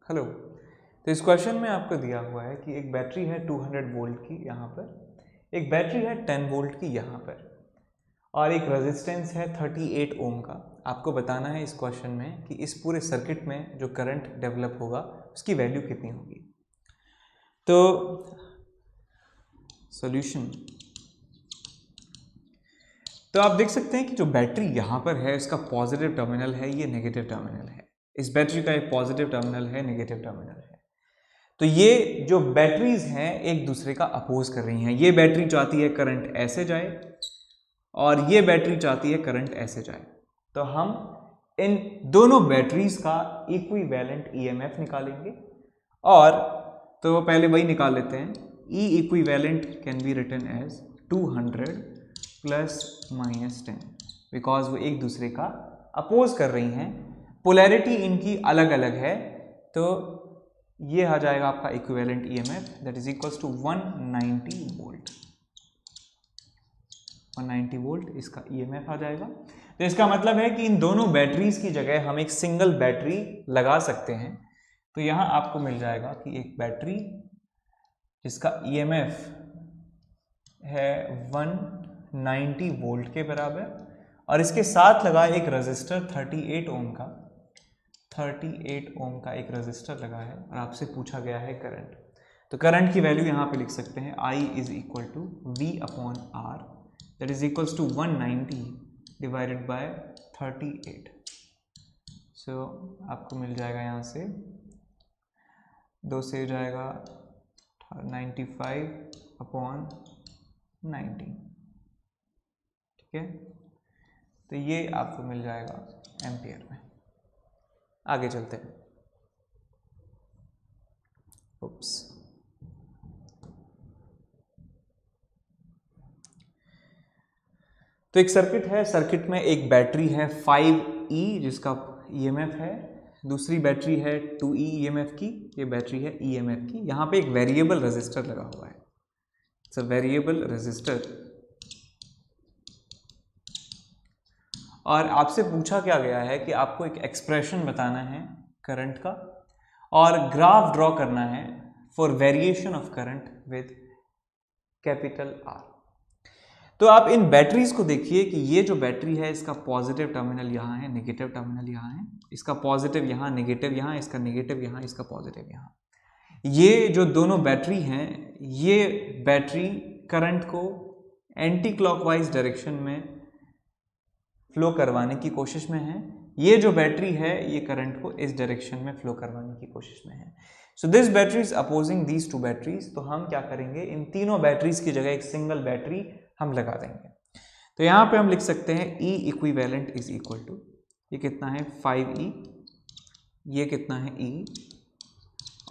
Hello. तो इस question में आपको दिया हुआ है कि एक बैटरी है 200 वोल्ट की यहाँ पर, एक बैटरी है 10 वोल्ट की यहाँ पर, और एक रेजिस्टेंस है 38 ओम का। आपको बताना है इस क्वेश्चन में कि इस पूरे सर्किट में जो करंट डेवलप होगा उसकी वैल्यू कितनी होगी। तो सॉल्यूशन, तो आप देख सकते हैं कि जो बैटरी यहाँ पर है इसका पॉजिटिव टर्मिनल है, ये नेगेटिव टर्मिनल है। इस बैटरी का एक पॉजिटिव टर्मिनल है, नेगेटिव टर्मिनल है। तो ये जो बैटरीज हैं एक दूसरे का अपोज कर रही हैं। ये बैटरी चाहती है करंट ऐसे जाए और ये बैटरी चाहती है करंट ऐसे जाए। तो हम इन दोनों बैटरीज का इक्विवेलेंट ईएमएफ निकालेंगे, और तो पहले वही निकाल लेते हैं। E equivalent can be written as 200 plus minus 10, because वो एक दूसरे का अपोज कर रही हैं, पोलैरिटी इनकी अलग अलग है। तो ये आ जाएगा आपका equivalent EMF, that is equals to 190 volt. 190 volt इसका ईएमएफ आ जाएगा। तो इसका मतलब है कि इन दोनों बैटरीज की जगह हम एक सिंगल बैटरी लगा सकते हैं। तो यहां आपको मिल जाएगा कि एक बैटरी जिसका ईएमएफ है 190 वोल्ट के बराबर, और इसके साथ लगा एक रजिस्टर 38 ओम का, 38 ओम का एक रजिस्टर लगा है, और आपसे पूछा गया है करंट। तो करंट की वैल्यू यहाँ पे लिख सकते हैं, I is equal to V upon R, that is equals to 190 divided by 38। So आपको मिल जाएगा यहाँ से 2 से हो जाएगा 95 अपॉन 90, ठीक है। तो ये आपको मिल जाएगा एम्पियर में। आगे चलते हैं। उप्स, तो एक सर्किट है, सर्किट में एक बैटरी है 5E जिसका ईएमएफ है, दूसरी बैटरी है 2E ईएमएफ की, ये बैटरी है ईएमएफ की। यहाँ पे एक वेरिएबल रेजिस्टर लगा हुआ है, इट्स अ वेरिएबल रेजिस्टर। और आपसे पूछा क्या गया है कि आपको एक एक्सप्रेशन बताना है करंट का, और ग्राफ ड्रॉ करना है for variation of current with capital R। तो आप इन बैटरीज को देखिए कि ये जो बैटरी है इसका पॉजिटिव टर्मिनल यहाँ है, नेगेटिव टर्मिनल यहाँ है, इसका पॉजिटिव यहाँ, नेगेटिव यहाँ, इसका नेगेटिव यहाँ, इसका पॉजिटिव यहाँ। ये जो दोनों बैटरी हैं, ये बैटरी करंट को एंटी क्लॉकवाइज डायरेक्शन में फ्लो करवाने की कोशिश में है। ये जो बैटरी है ये करंट को इस डायरेक्शन में फ्लो करवाने की कोशिश में है। So this battery is opposing these two batteries. तो हम क्या करेंगे, इन तीनों बैटरीज की जगह एक सिंगल बैटरी हम लगा देंगे। तो यहाँ पे हम लिख सकते हैं E equivalent is equal to, ये कितना है 5E, ये कितना है E,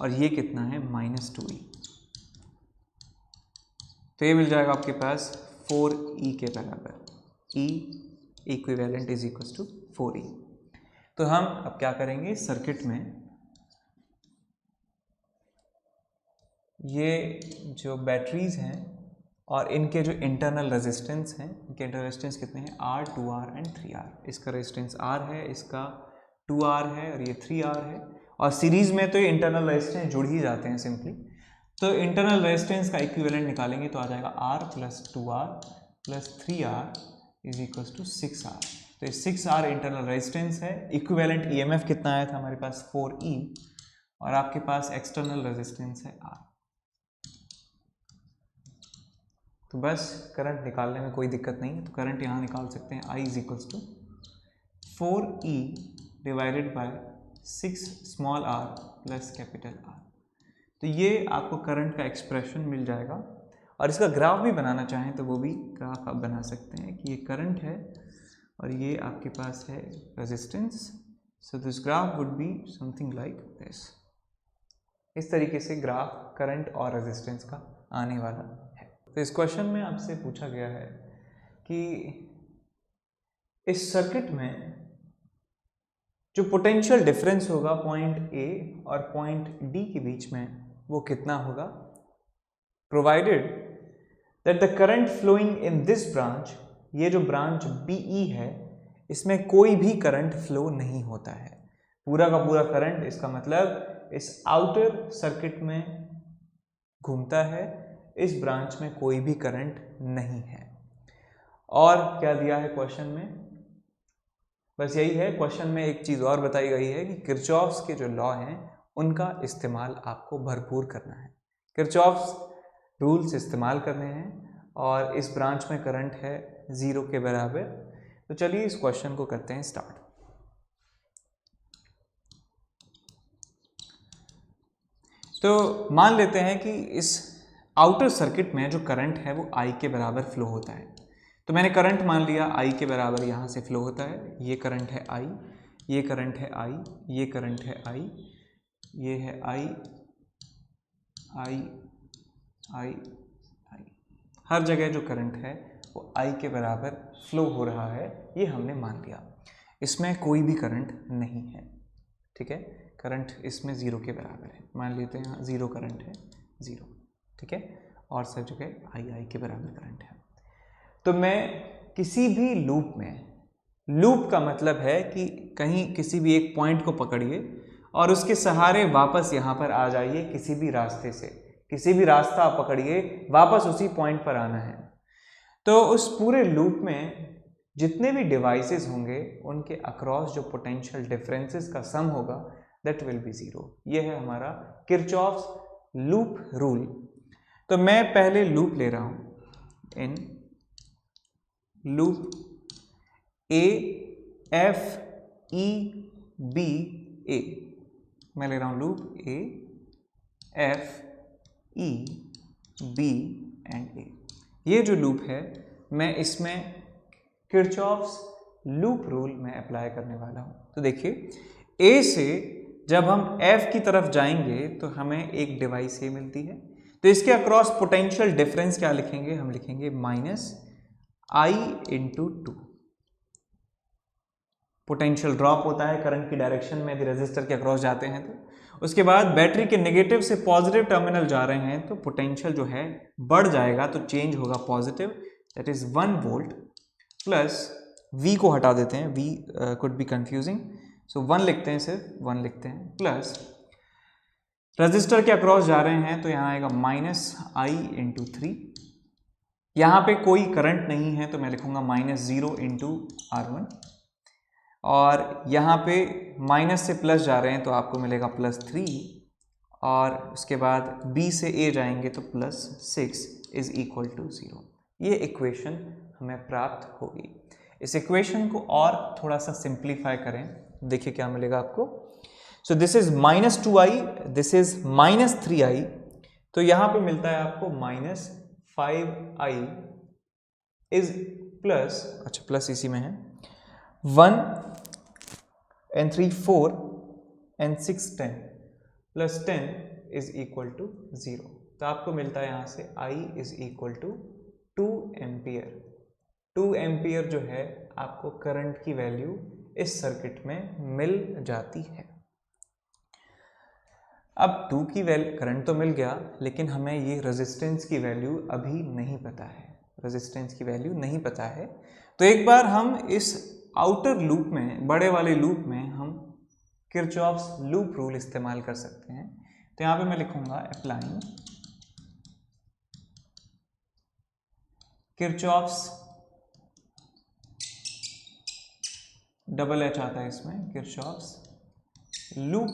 और ये कितना है -2E। तो ये मिल जाएगा आपके पास 4E के बराबर, E equivalent is equal to 4E। तो हम अब क्या करेंगे, सर्किट में ये जो बैटरीज हैं और इनके जो इंटरनल रेजिस्टेंस हैं, इनके इंटरनल रेजिस्टेंस कितने हैं, R, 2R एंड 3R। इसका रेजिस्टेंस R है, इसका 2R है, और ये 3R है। और सीरीज में तो ये इंटरनल रेजिस्टेंस जुड़ ही जाते हैं सिंपली। तो इंटरनल रेजिस्टेंस का इक्विवेलेंट निकालेंगे तो आ जाएगा R plus 2R plus 3R is equal to 6R। तो ये 6R इंटरनल रेजिस्टेंस है। इक्विवेलेंट ईएमएफ कितना आया था हमारे पास 4E, और आपके पास एक्सटर्नल रेजिस्टेंस है R। तो बस करंट निकालने में कोई दिक्कत नहीं है, तो करंट यहाँ निकाल सकते हैं। I is equals to 4E divided by 6 small r plus capital R। तो ये आपको करंट का एक्सप्रेशन मिल जाएगा। और इसका ग्राफ भी बनाना चाहें तो वो भी ग्राफ आप बना सकते हैं कि ये करंट है और ये आपके पास है resistance. So this graph would be something like this. इस तरीके से ग्राफ करंट और रेजिस्टेंस का आने वाला है। तो इस क्वेश्चन में आपसे पूछा गया है कि इस सर्किट में जो पोटेंशियल डिफरेंस होगा पॉइंट A और पॉइंट D के बीच में वो कितना होगा, provided that the current flowing in this branch, ये जो ब्रांच BE है इसमें कोई भी करंट फ्लो नहीं होता है। पूरा का पूरा करंट, इसका मतलब इस आउटर सर्किट में घूमता है, इस ब्रांच में कोई भी करंट नहीं है। और क्या दिया है क्वेश्चन में? बस यही है, क्वेश्चन में एक चीज़ और बताई गई है कि किरचॉफ्स के जो लॉ हैं उनका इस्तेमाल आपको भरपूर करना है। किरचॉफ्स रूल्स इस्तेमाल करने हैं और इस ब्रांच में करंट है 0 के बराबर। तो चलिए इस क्वेश्चन को करते हैं स्टार्ट। तो मान लेते हैं कि इस आउटर सर्किट में जो करंट है वो I के बराबर फ्लो होता है। तो मैंने करंट मान लिया I के बराबर यहाँ से फ्लो होता है। ये करंट है I, ये करंट है I, ये करंट है I, ये है I, I, I, I। हर जगह जो करंट है वो I के बराबर फ्लो हो रहा है, ये हमने मान लिया। इसमें कोई भी करंट नहीं है, ठीक है। करंट इसमें 0 के बराबर है, मान लेते हैं यहाँ 0 करंट है, 0, ठीक है। और सब जगह I के बराबर करंट है। तो मैं किसी भी लूप में, लूप का मतलब है कि कहीं किसी भी एक पॉइंट को पकड़िए और उसके सहारे वापस यहाँ पर आ जाइए, किसी भी रास्ते से, किसी भी रास्ता आप पकड़िए, वापस उसी पॉइंट पर आना है। तो उस पूरे लूप में जितने भी डिवाइसेस होंगे उनके अक्रॉस जो पोटेंशियल डिफरेंसेस का सम होगा दैट विल बी 0। ये है हमारा किरचॉफ्स लूप रूल। तो मैं पहले लूप ले रहा हूं, in loop A F E B A, मैं ले रहा हूं loop A F E B and A। ये जो लूप है मैं इसमें किरचॉफ्स लूप रूल में अप्लाई करने वाला हूं। तो देखिए A से जब हम F की तरफ जाएंगे तो हमें एक डिवाइस A मिलती है। तो इसके अक्रॉस पोटेंशियल डिफरेंस क्या लिखेंगे? हम लिखेंगे -I इंटू 2। पोटेंशियल ड्रॉप होता है करंट की डायरेक्शन में यदि रेजिस्टर के अक्रॉस जाते हैं तो। उसके बाद बैटरी के नेगेटिव से पॉजिटिव टर्मिनल जा रहे हैं तो पोटेंशियल जो है बढ़ जाएगा, तो चेंज होगा positive, that is 1 volt plus V को हटा देते हैं, V कुड बी कंफ्यूजिंग, सो 1 लिखते हैं, सिर्फ 1 लिखते हैं, प्लस रजिस्टर के अक्रॉस जा रहे हैं तो यहाँ आएगा -I इंटू 3। यहाँ पे कोई करंट नहीं है तो मैं लिखूंगा -0 इंटू R1। और यहाँ पे माइनस से प्लस जा रहे हैं तो आपको मिलेगा +3, और उसके बाद B से A जाएंगे तो +6 इज इक्वल टू 0। ये इक्वेशन हमें प्राप्त होगी। इस इक्वेशन को और थोड़ा सा सिंप्लीफाई करें, देखिए क्या मिलेगा आपको। So this is -2I, this is -3I, तो यहाँ पे मिलता है आपको -5I इज प्लस, अच्छा प्लस इसी में है, 1 and 3 4 and 6 10 plus 10 is equal to 0। तो आपको मिलता है यहाँ से I is equal to 2 ampere. 2 ampere जो है आपको करंट की वैल्यू इस सर्किट में मिल जाती है। अब 2 की वैल्यू, करंट तो मिल गया, लेकिन हमें ये रेजिस्टेंस की वैल्यू अभी नहीं पता है, रेजिस्टेंस की वैल्यू नहीं पता है। तो एक बार हम इस आउटर लूप में, बड़े वाले लूप में हम किरचॉफ्स लूप रूल इस्तेमाल कर सकते हैं। तो यहाँ पे मैं लिखूंगा अप्लाइंग किरचॉफ्स, डबल H आता है इसमें, Kirchhoff's loop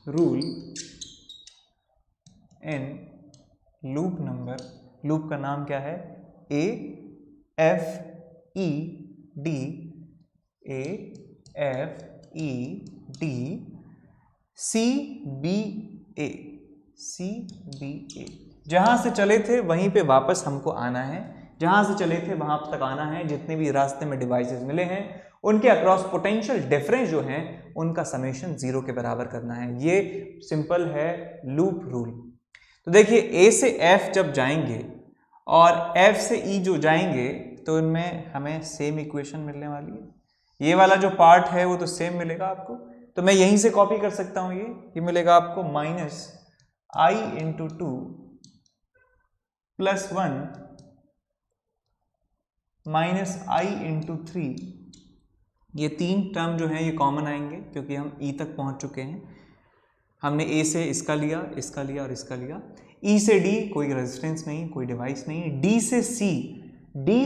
rule in loop number, loop का नाम क्या है? A F E D, A F E D C B A, C B A। जहां से चले थे वहीं पे वापस हमको आना है, जहां से चले थे वहां तक आना है। जितने भी रास्ते में डिवाइसेस मिले हैं उनके अक्रॉस पोटेंशियल डिफरेंस जो है उनका समेशन 0 के बराबर करना है। ये सिंपल है लूप रूल। तो देखिए A से F जब जाएंगे और F से E जो जाएंगे तो इनमें हमें सेम इक्वेशन मिलने वाली है। ये वाला जो पार्ट है वो तो सेम मिलेगा आपको, तो मैं यहीं से कॉपी कर सकता हूं। ये मिलेगा आपको -I into 2 plus 1 -I into 3। ये 3 टर्म जो है ये कॉमन आएंगे क्योंकि हम E तक पहुंच चुके हैं। हमने ए से इसका लिया, इसका लिया और इसका लिया। ई से डी कोई रेजिस्टेंस नहीं, कोई डिवाइस नहीं। डी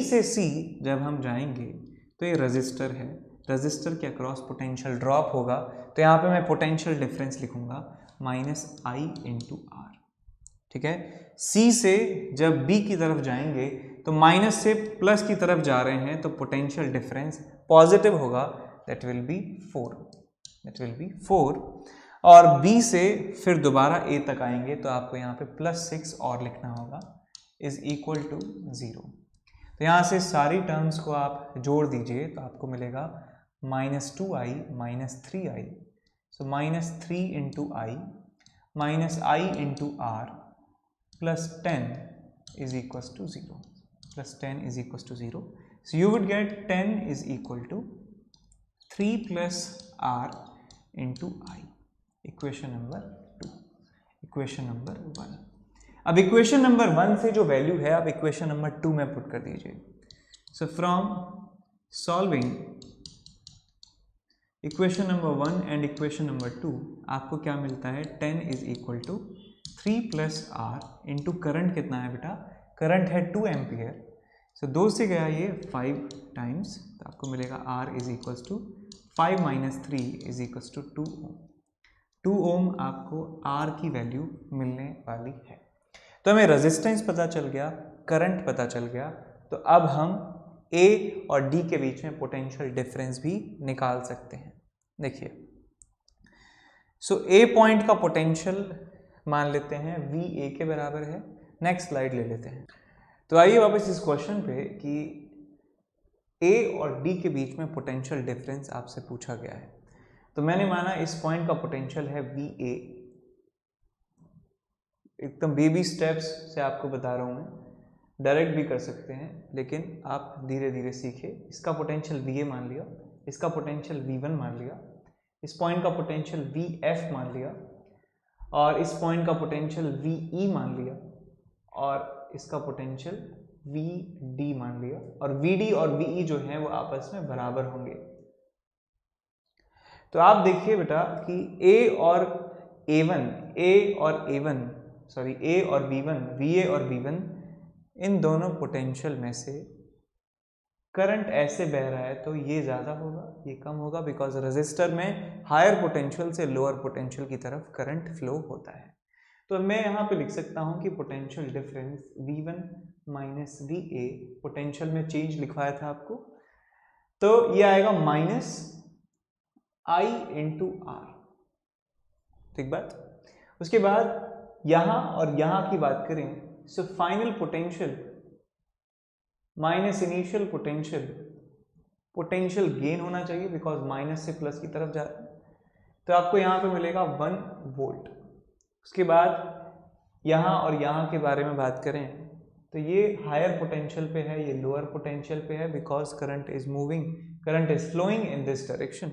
से सी जब हम जाएंगे तो ये रजिस्टर है, रजिस्टर के अक्रॉस पोटेंशियल ड्रॉप होगा, तो यहाँ पे मैं पोटेंशियल डिफरेंस लिखूंगा -I × R, ठीक है। सी से जब बी की तरफ जाएंगे तो माइनस से प्लस की तरफ जा रहे हैं, तो पोटेंशियल डिफरेंस पॉजिटिव होगा, दैट विल बी 4। और बी से फिर दोबारा ए तक आएंगे तो आपको यहाँ पे +6 और लिखना होगा इज इक्वल टू 0। तो यहाँ से सारी टर्म्स को आप जोड़ दीजिए तो आपको मिलेगा -2i -3i, so -3 × I -I × R +10 is equals to 0, +10 is equals to 0. So you would get 10 is equal to 3 + R × I. Equation number 2, equation number 1। अब इक्वेशन नंबर 1 से जो वैल्यू है आप इक्वेशन नंबर 2 में पुट कर दीजिए। So from solving equation number 1 and equation number 2 आपको क्या मिलता है, 10 is equal to 3 + R into current कितना है बेटा, करंट है 2 एम्पियर। सो 2 से गया ये 5 टाइम्स, तो आपको मिलेगा R is equals to 5 - 3 is equals to 2 ओम। 2 ओम आपको R की वैल्यू मिलने वाली है। तो हमें रेजिस्टेंस पता चल गया, करंट पता चल गया, तो अब हम A और D के बीच में पोटेंशियल डिफरेंस भी निकाल सकते हैं। देखिए, सो A पॉइंट का पोटेंशियल मान लेते हैं VA के बराबर है। नेक्स्ट स्लाइड ले लेते हैं। तो आइए वापस इस क्वेश्चन पे कि A और D के बीच में पोटेंशियल डिफरेंस आपसे पूछा गया है, तो मैंने माना इस पॉइंट का पोटेंशियल है VA। एकदम बेबी स्टेप्स से आपको बता रहा हूँ मैं, डायरेक्ट भी कर सकते हैं लेकिन आप धीरे धीरे सीखिए। इसका पोटेंशियल VA मान लिया, इसका पोटेंशियल V1 मान लिया, इस पॉइंट का पोटेंशियल VF मान लिया, और इस पॉइंट का पोटेंशियल VE मान लिया, और इसका पोटेंशियल VD मान लिया, और VD और VE जो है वो आपस में बराबर होंगे। तो आप देखिए बेटा कि A और V1, VA और V1 इन दोनों पोटेंशियल में से करंट ऐसे बह रहा है तो ये ज़्यादा होगा, ये कम होगा, बिकॉज रेजिस्टर में हायर पोटेंशियल से लोअर पोटेंशियल की तरफ करंट फ्लो होता है। तो मैं यहाँ पे लिख सकता हूँ कि potential difference V1 - VA, potential में चेंज लिखवाया था आपको, तो ये आएगा -I × R, ठीक बात। उसके बाद यहाँ और यहाँ की बात करें, so final potential minus initial potential gain होना चाहिए, बिकॉज माइनस से प्लस की तरफ जा रहा है, तो आपको यहाँ पे मिलेगा 1 वोल्ट। उसके बाद यहाँ और यहाँ के बारे में बात करें तो ये हायर पोटेंशियल पे है, ये लोअर पोटेंशियल पे है, because current is moving, current is flowing in this direction.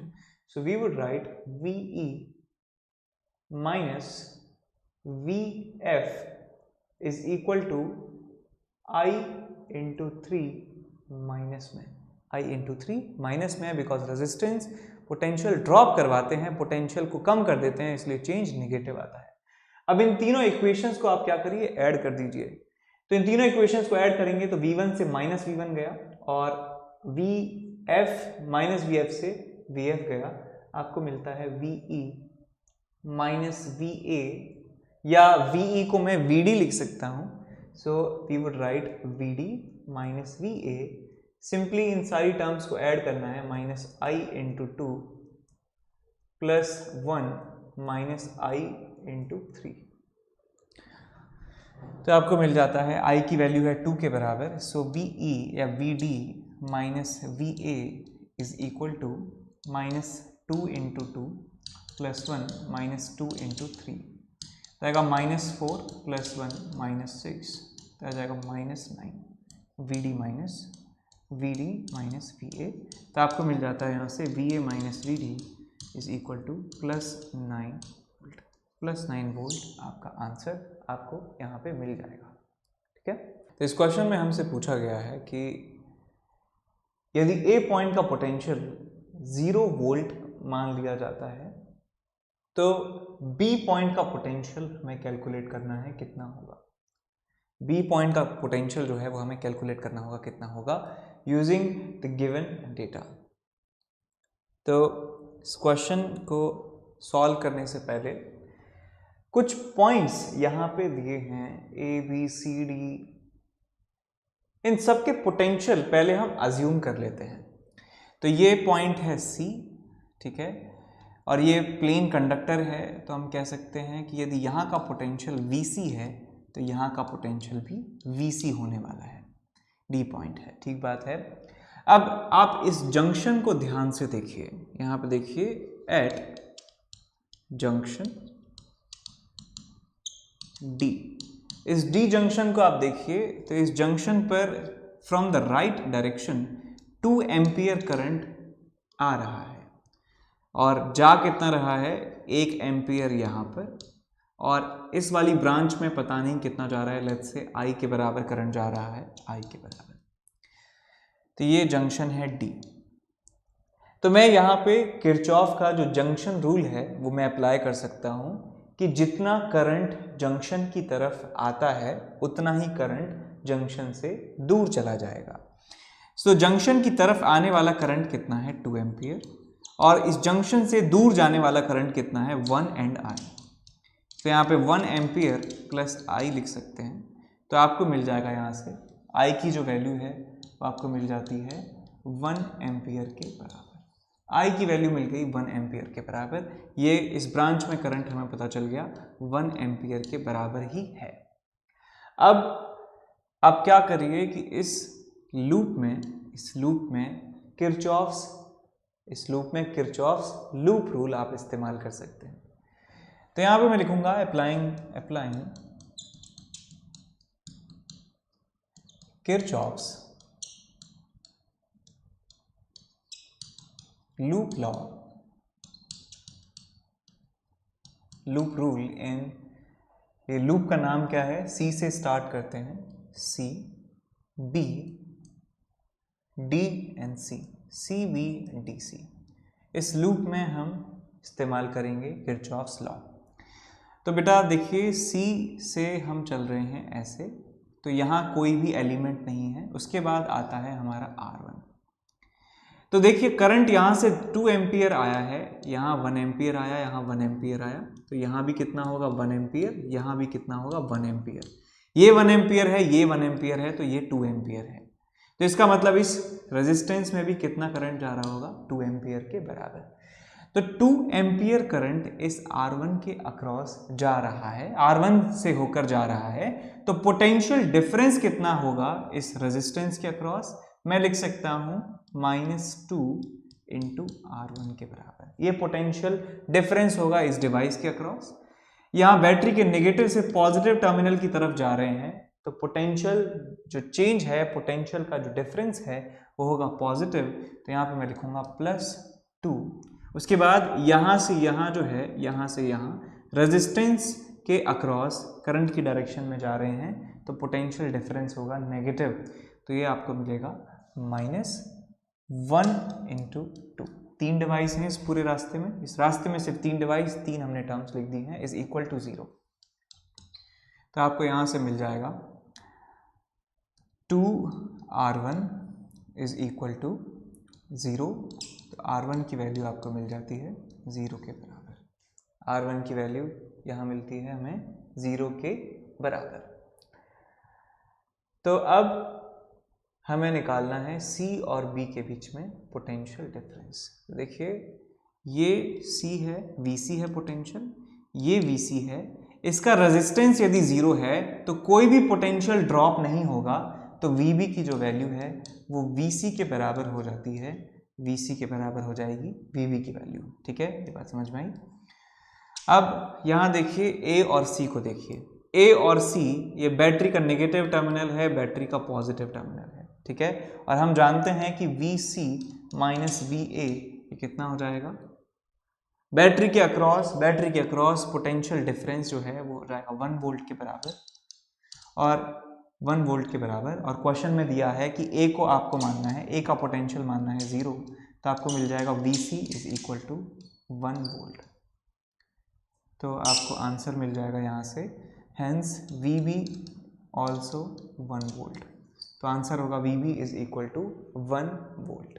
So we would write VE - VF is equal to I × 3 minus में, I × 3 माइनस में है, बिकॉज रेजिस्टेंस पोटेंशियल ड्रॉप करवाते हैं, पोटेंशियल को कम कर देते हैं, इसलिए चेंज निगेटिव आता है। अब इन तीनों इक्वेशंस को आप क्या करिए, ऐड कर दीजिए। तो इन तीनों इक्वेशंस को ऐड करेंगे तो V1 से -V1 गया, और VF - VF से VF गया, आपको मिलता है VE - VA, या VE को मैं VD लिख सकता हूँ। So we would write VD - VA, simply इन सारी टर्म्स को ऐड करना है, -I × 2 + 1 - I × 3, तो आपको मिल जाता है I की वैल्यू है 2 के बराबर। सो VE या VD - VA is equal to -2 × 2 + 1 - 2 × 3, तो आएगा -4 + 1 - 6, तो आ जाएगा -9 VD - VA। तो आपको मिल जाता है यहाँ से VA - VD is equal to +9 volt. आपका आंसर आपको यहाँ पे मिल जाएगा, ठीक है। तो इस क्वेश्चन में हमसे पूछा गया है कि यदि A पॉइंट का पोटेंशियल 0 वोल्ट मान लिया जाता है तो बी पॉइंट का पोटेंशियल हमें कैलकुलेट करना है कितना होगा। बी पॉइंट का पोटेंशियल जो है वो हमें कैलकुलेट करना होगा कितना होगा यूजिंग द गिवन डेटा। तो इस क्वेश्चन को सॉल्व करने से पहले कुछ पॉइंट्स यहाँ पे दिए हैं ए बी सी डी, इन सब के पोटेंशियल पहले हम अज्यूम कर लेते हैं। तो ये पॉइंट है सी, ठीक है, और ये प्लेन कंडक्टर है, तो हम कह सकते हैं कि यदि यहाँ का पोटेंशियल Vc है तो यहाँ का पोटेंशियल भी Vc होने वाला है, डी पॉइंट है, ठीक बात है। अब आप इस जंक्शन को ध्यान से देखिए, यहाँ पे देखिए एट जंक्शन डी, इस डी जंक्शन को आप देखिए तो इस जंक्शन पर from the right direction 2 ampere current आ रहा है और जा कितना रहा है 1 एम्पियर यहाँ पर, और इस वाली ब्रांच में पता नहीं कितना जा रहा है, लेट्स से I के बराबर करंट जा रहा है, I के बराबर। तो ये जंक्शन है D। तो मैं यहाँ पे किरचॉफ का जो जंक्शन रूल है वो मैं अप्लाई कर सकता हूँ कि जितना करंट जंक्शन की तरफ आता है उतना ही करंट जंक्शन से दूर चला जाएगा। सो जंक्शन की तरफ आने वाला करंट कितना है 2 एम्पियर, और इस जंक्शन से दूर जाने वाला करंट कितना है 1 एंड I। तो यहाँ पे 1 एम्पियर प्लस I लिख सकते हैं, तो आपको मिल जाएगा यहाँ से I की जो वैल्यू है वो आपको मिल जाती है 1 एम्पियर के बराबर। I की वैल्यू मिल गई 1 एम्पियर के बराबर, ये इस ब्रांच में करंट हमें पता चल गया 1 एम्पियर के बराबर ही है। अब आप क्या करिए कि इस लूप में किरचॉफ्स लूप रूल आप इस्तेमाल कर सकते हैं। तो यहाँ पे मैं लिखूंगा applying Kirchhoff's loop rule in, ये लूप का नाम क्या है, सी से स्टार्ट करते हैं, C B D and C B D C. इस लूप में हम इस्तेमाल करेंगे किरचॉफ्स लॉ। तो बेटा देखिए सी से हम चल रहे हैं ऐसे, तो यहाँ कोई भी एलिमेंट नहीं है, उसके बाद आता है हमारा R1। तो देखिए करंट यहाँ से 2 एम्पियर आया है, यहाँ 1 एम्पियर आया, यहाँ 1 एम्पियर आया, तो यहाँ भी कितना होगा 1 एम्पियर, यहाँ भी कितना होगा 1 एम्पियर, ये 1 एम्पियर है, ये 1 एम्पियर है, तो ये 2 एम्पियर है। तो इसका मतलब इस रेजिस्टेंस में भी कितना करंट जा रहा होगा 2 एम्पियर के बराबर। तो 2 एम्पियर करंट इस R1 के अक्रॉस जा रहा है, R1 से होकर जा रहा है, तो पोटेंशियल डिफरेंस कितना होगा इस रेजिस्टेंस के अक्रॉस, मैं लिख सकता हूं -2 इंटू R1 के बराबर। ये पोटेंशियल डिफरेंस होगा इस डिवाइस के अक्रॉस। यहाँ बैटरी के नेगेटिव से पॉजिटिव टर्मिनल की तरफ जा रहे हैं, तो पोटेंशियल जो चेंज है, पोटेंशियल का जो डिफरेंस है वो होगा पॉजिटिव, तो यहाँ पे मैं लिखूंगा +2। उसके बाद यहाँ से यहाँ जो है, यहाँ से यहाँ रेजिस्टेंस के अक्रॉस करंट की डायरेक्शन में जा रहे हैं, तो पोटेंशियल डिफरेंस होगा नेगेटिव, तो ये आपको मिलेगा -1 इंटू 2। 3 डिवाइस हैं इस पूरे रास्ते में, इस रास्ते में सिर्फ 3 डिवाइस, 3 हमने टर्म्स लिख दी हैं, इज इक्वल टू 0। तो आपको यहाँ से मिल जाएगा 2R1 इज इक्वल टू 0। तो R1 की वैल्यू आपको मिल जाती है 0 के बराबर। R1 की वैल्यू यहाँ मिलती है हमें 0 के बराबर। तो अब हमें निकालना है C और B के बीच में पोटेंशियल डिफरेंस। देखिए ये C है, VC है पोटेंशियल, ये VC है, इसका रेजिस्टेंस यदि 0 है तो कोई भी पोटेंशियल ड्रॉप नहीं होगा, तो VB की जो वैल्यू है वो VC के बराबर हो जाती है, VC के बराबर हो जाएगी VB की वैल्यू। ठीक है, ये बात समझ में आई। अब यहाँ देखिए A और C को देखिए, A और C ये बैटरी का नेगेटिव टर्मिनल है, बैटरी का पॉजिटिव टर्मिनल है, ठीक है, और हम जानते हैं कि VC माइनस VA ये कितना हो जाएगा, बैटरी के अक्रॉस पोटेंशियल डिफरेंस जो है वो हो जाएगा 1 वोल्ट के बराबर, और 1 वोल्ट के बराबर, और क्वेश्चन में दिया है कि A को आपको मानना है, A का पोटेंशियल मानना है 0, तो आपको मिल जाएगा VC is equal to 1 volt. तो आपको आंसर मिल जाएगा यहाँ से, हैंस VB ऑल्सो 1 वोल्ट। तो आंसर होगा VB is equal to 1 volt.